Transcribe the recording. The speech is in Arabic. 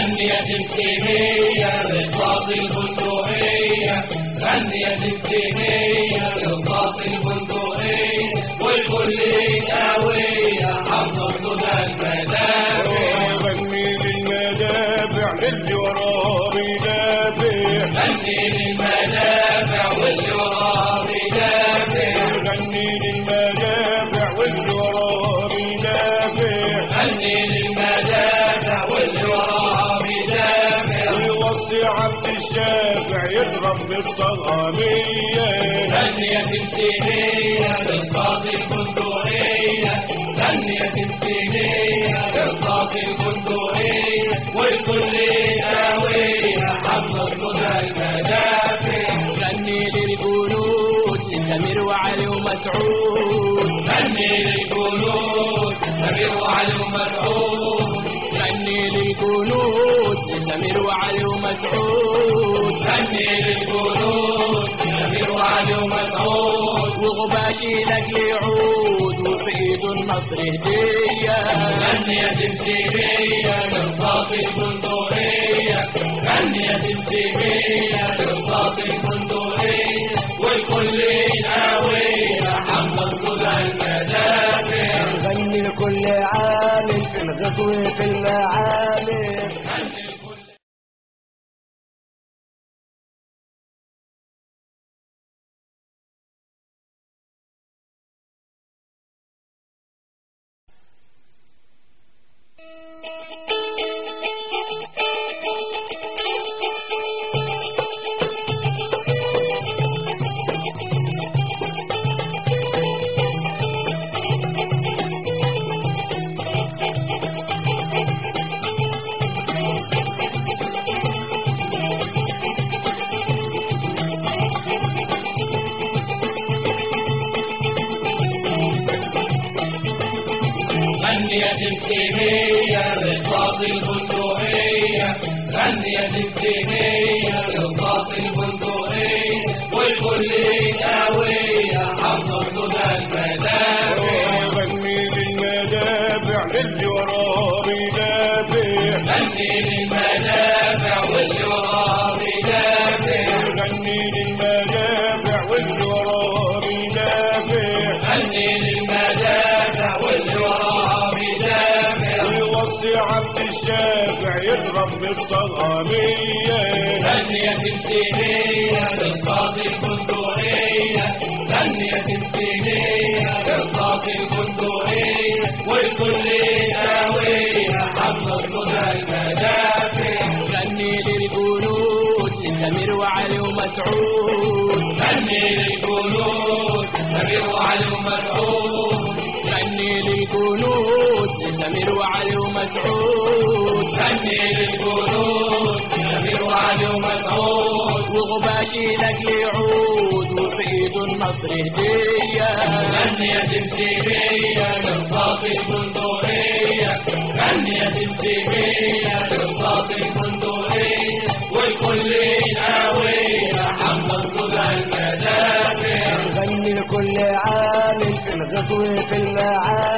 غني يا تمثيلية رصاص البندقية، غني يا تمثيلية رصاص البندقية، والكل قوية حافظة صدى المدافع. غني للمدافع واللي وراه بيدافع، غني للمدافع واللي وراه بيدافع، غني للمدافع واللي وراه بيدافع، غني للمدافع واللي وراه بيدافع. ويوصي عبد الشافع يضرب بالطغامية. غني يا تمثيلية رصاص البندقية، غني يا تمثيلية رصاص البندقية، والكل قوية حافظة صدى المدافع. غني للجنود سمير وعلي ومسعود، غني للجنود سمير وعلي ومسعود، غني للجنود سمير وعلي ومسعود، غني للجنود سمير وعلي ومسعود، وغباشي لاجل يعود وفي ايده النصر هديه. غني يا تمثيلية رصاص البندقية، غني يا تمثيلية رصاص البندقية، والكل قوية حافظة صدى المدافع. غني لكل عامل في الغزو في المعامل. غني يا تمثيلية رصاص البندقية، غني يا تمثيلية رصاص البندقية، والكل قوية حافظة صدى المدافع. غني للمدافع واللي وراه بيدافع، غني للمدافع واللي وراه بيدافع، غني للمدافع واللي وراه بيدافع، غني للمدافع واللي وراه بيدافع. ويوصي عبد الشافع يضرب بالطغامية. غني يا تمثيلية رصاص البندقية، غني يا تمثيلية رصاص البندقية، والكل قوية حافظة صدى المدافع. غني للجنود سمير وعلي ومسعود، غني للجنود سمير وعلي ومسعود، غني للجنود سمير وعلي ومسعود، غني للجنود سمير وعلي ومسعود، وغباشي لاجل يعود وفي ايده النصر هديه. غني يا تمثيلية رصاص البندقية، غني يا تمثيلية رصاص البندقية، والكل قوية حافظة صدى المدافع. غني لكل عامل في الغزو في المعامل.